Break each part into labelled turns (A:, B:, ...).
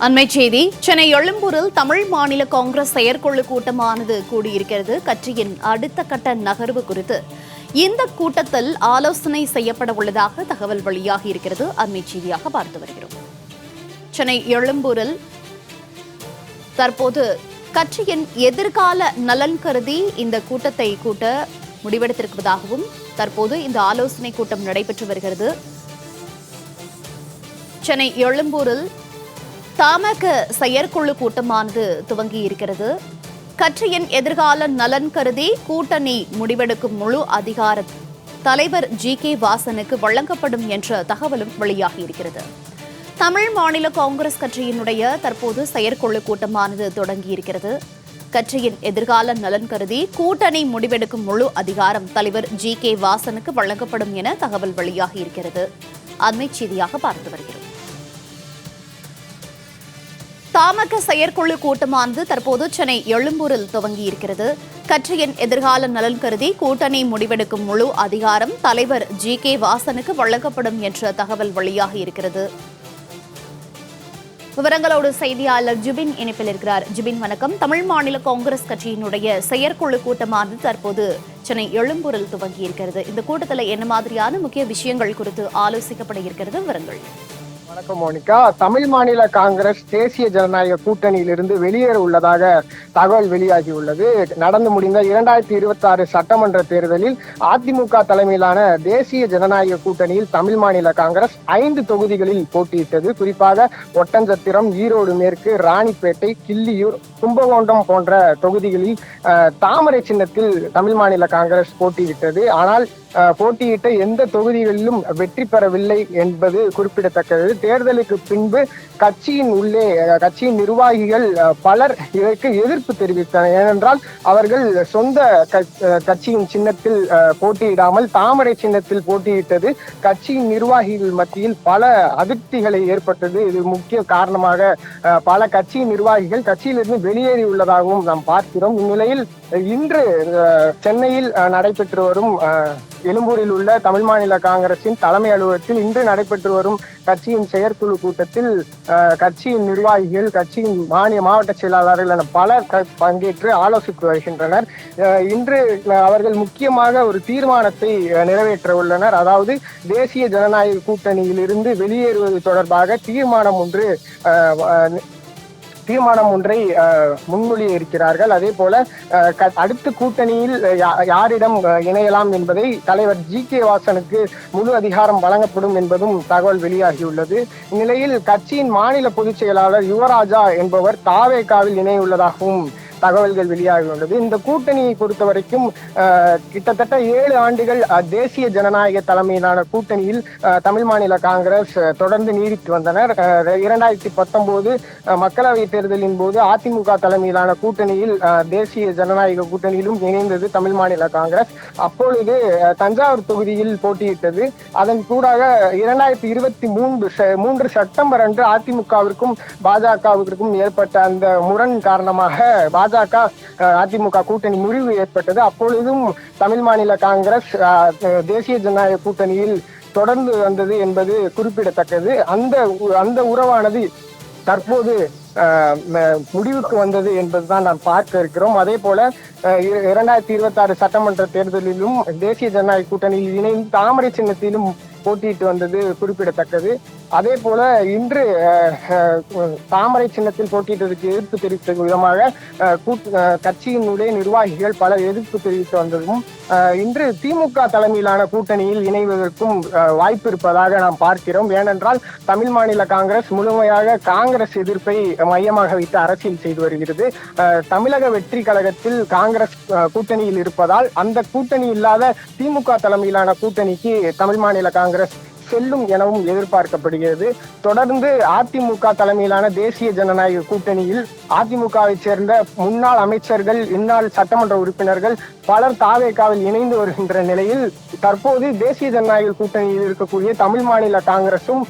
A: அண்மை செய்தி. சென்னை எழும்பூரில் தமிழ் மாநில காங்கிரஸ் செயற்குழு கூட்டமானது கூடியிருக்கிறது. கட்சியின் அடுத்த கட்ட நகர்வு குறித்து இந்த கூட்டத்தில் ஆலோசனை செய்யப்பட உள்ளதாக தகவல் வெளியாகி இருக்கிறது. அண்மை செய்தியாக பார்த்து வருகிறோம். சென்னை எழும்பூரில் தற்போது கட்சியின் எதிர்கால நலன் கருதி இந்த கூட்டத்தை கூட்ட முடிவெடுத்திருப்பதாகவும் தற்போது இந்த ஆலோசனை கூட்டம் நடைபெற்று வருகிறது. சென்னை எழும்பூரில் தமாக செயற்குழு கூட்டமானது துவங்கி இருக்கிறது. கட்சியின் எதிர்கால நலன் கருதி கூட்டணி முடிவெடுக்கும் முழு அதிகாரம் தலைவர் ஜி.கே. வாசனுக்கு வழங்கப்படும் என்ற தகவலும் வெளியாகி இருக்கிறது. தமிழ் மாநில காங்கிரஸ் கட்சியினுடைய தற்போது செயற்குழு கூட்டமானது தொடங்கியிருக்கிறது. கட்சியின் எதிர்கால நலன் கருதி கூட்டணி முடிவெடுக்கும் முழு அதிகாரம் தலைவர் ஜி.கே. வாசனுக்கு வழங்கப்படும் என தகவல் வெளியாகி இருக்கிறது. அண்மை செய்தியாக பார்த்து வருகிறோம். தமாக செயற்குழு கூட்டமானது தற்போது சென்னை எழும்பூரில் துவங்கியிருக்கிறது. கட்சியின் எதிர்கால நலன் கருதி கூட்டணி முடிவெடுக்கும் முழு அதிகாரம் தலைவர் ஜி.கே. வாசனுக்கு வழங்கப்படும் என்ற தகவல் வெளியாகி இருக்கிறது. விவரங்களோடு செய்தியாளர் ஜிபின் இணைப்பில் இருக்கிறார். ஜிபின், வணக்கம். தமிழ் மாநில காங்கிரஸ் கட்சியினுடைய செயற்குழு கூட்டமானது தற்போது சென்னை எழும்பூரில் துவங்கியிருக்கிறது. இந்த கூட்டத்தில் என்ன மாதிரியான முக்கிய விஷயங்கள் குறித்து ஆலோசிக்கப்பட இருக்கிறது? விவரங்கள்.
B: வணக்கம் மோனிகா. தமிழ் மாநில காங்கிரஸ் தேசிய ஜனநாயக கூட்டணியிலிருந்து வெளியேற உள்ளதாக தகவல் வெளியாகியுள்ளது. நடந்து முடிந்த 2026 சட்டமன்ற தேர்தலில் அதிமுக தலைமையிலான தேசிய ஜனநாயக கூட்டணியில் தமிழ் மாநில காங்கிரஸ் 5 தொகுதிகளில் போட்டியிட்டது. குறிப்பாக ஒட்டஞ்சத்திரம், ஈரோடு மேற்கு, ராணிப்பேட்டை, கிள்ளியூர், கும்பகோண்டம் போன்ற தொகுதிகளில் தாமரை சின்னத்தில் தமிழ் மாநில காங்கிரஸ் போட்டியிட்டது. ஆனால் போட்டியிட்ட எந்த தொகுதிகளிலும் வெற்றி பெறவில்லை என்பது குறிப்பிடத்தக்கது. தேர்தலுக்கு பின்பு கட்சியின் உள்ளே கட்சியின் நிர்வாகிகள் பலர் இதற்கு எதிர்ப்பு தெரிவித்தனர். ஏனென்றால் அவர்கள் சொந்த கட்சியின் சின்னத்தில் போட்டியிடாமல் தாமரை சின்னத்தில் போட்டியிட்டது கட்சியின் நிர்வாகிகள் மத்தியில் பல அதிருப்திகளை ஏற்பட்டது. இது முக்கிய காரணமாக பல கட்சியின் நிர்வாகிகள் கட்சியிலிருந்து வெளியேறியுள்ளதாகவும் நாம் பார்க்கிறோம். இந்நிலையில் இன்று சென்னையில் நடைபெற்று வரும் எழும்பூரில் உள்ள தமிழ் மாநில காங்கிரசின் தலைமை அலுவலகத்தில் இன்று நடைபெற்று வரும் கட்சியின் செயற்குழு கூட்டத்தில் கட்சியின் நிர்வாகிகள், கட்சியின் மாவட்ட செயலாளர்கள் என பலர் பங்கேற்று ஆலோசித்து வருகின்றனர். இன்று அவர்கள் முக்கியமாக ஒரு தீர்மானத்தை நிறைவேற்ற உள்ளனர். அதாவது தேசிய ஜனநாயக கூட்டணியில் இருந்து வெளியேறுவது தொடர்பாக தீர்மானம் ஒன்றை முன்மொழிய இருக்கிறார்கள். அதே போல அடுத்த கூட்டணியில் யாரிடம் இணையலாம் என்பதை தலைவர் ஜி.கே. வாசனுக்கு முழு அதிகாரம் வழங்கப்படும் என்பதும் தகவல் வெளியாகியுள்ளது. இந்நிலையில் கட்சியின் மாநில பொதுச் செயலாளர் யுவராஜா என்பவர் தாவேகாவில் இணையுள்ளதாகவும் தகவல்கள் வெளியாகியுள்ளது. இந்த கூட்டணியை பொறுத்த வரைக்கும் கிட்டத்தட்ட 7 ஆண்டுகள் தேசிய ஜனநாயக தலைமையிலான கூட்டணியில் தமிழ் மாநில காங்கிரஸ் தொடர்ந்து நீடித்து வந்தனர். 2019 மக்களவை தேர்தலின் போது அதிமுக தலைமையிலான கூட்டணியில் தேசிய ஜனநாயக கூட்டணியிலும் இணைந்தது தமிழ் மாநில காங்கிரஸ். அப்பொழுது தஞ்சாவூர் தொகுதியில் போட்டியிட்டது. அதன் கூடாக 2023 செப்டம்பர் அன்று அதிமுகவிற்கும் பாஜகவிற்கும் ஏற்பட்ட அந்த முரண் காரணமாக அதிமுக கூட்டணி முறிவு ஏற்பட்டது. அப்பொழுதும் தமிழ் மாநில காங்கிரஸ் தேசிய ஜனநாயக கூட்டணியில் தொடர்ந்து வந்தது என்பது குறிப்பிடத்தக்கது. அந்த உறவானது தற்போது முடிவுக்கு வந்தது என்பதுதான் நாம் பார்க்க இருக்கிறோம். அதே போல 2026 சட்டமன்ற தேர்தலிலும் தேசிய ஜனநாயக கூட்டணியில் இணைந்து தாமரை சின்னத்திலும் போட்டியிட்டு வந்தது குறிப்பிடத்தக்கது. அதே போல இன்று தாமரை சின்னத்தில் போட்டியிட்டதற்கு எதிர்ப்பு தெரிவித்த விதமாக கட்சியினுடைய நிர்வாகிகள் பலர் எதிர்ப்பு தெரிவித்து வந்ததும் இன்று திமுக தலைமையிலான கூட்டணியில் இணைவதற்கும் வாய்ப்பு இருப்பதாக நாம் பார்க்கிறோம். ஏனென்றால் தமிழ் மாநில காங்கிரஸ் முழுமையாக காங்கிரஸ் எதிர்ப்பை மையமாக வைத்து அரசியல் செய்து வருகிறது. தமிழக வெற்றி கழகத்தில் காங்கிரஸ் கூட்டணியில் இருப்பதால் அந்த கூட்டணி இல்லாத திமுக தலைமையிலான கூட்டணிக்கு தமிழ் மாநில காங்கிரஸ் செல்லும் எனவும் எதிர்பார்க்கப்படுகிறது. தொடர்ந்து அதிமுக தலைமையிலான தேசிய ஜனநாயக கூட்டணியில் அதிமுகவை சேர்ந்த முன்னாள் அமைச்சர்கள், இந்நாள் சட்டமன்ற உறுப்பினர்கள் பலர் தாவேகாவில் இணைந்து வருகின்ற நிலையில் தற்போது தேசிய ஜனநாயக கூட்டணியில் இருக்கக்கூடிய தமிழ் மாநில காங்கிரசும்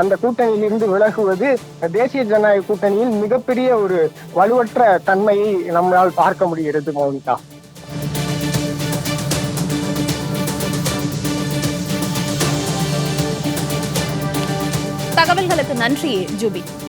B: அந்த கூட்டணியில் இருந்து விலகுவது தேசிய ஜனநாயக கூட்டணியில் மிகப்பெரிய ஒரு வலுவற்ற தன்மையை நம்மால் பார்க்க முடிகிறது. மோனிகா,
A: தகவல்களுக்கு நன்றி ஜூபி.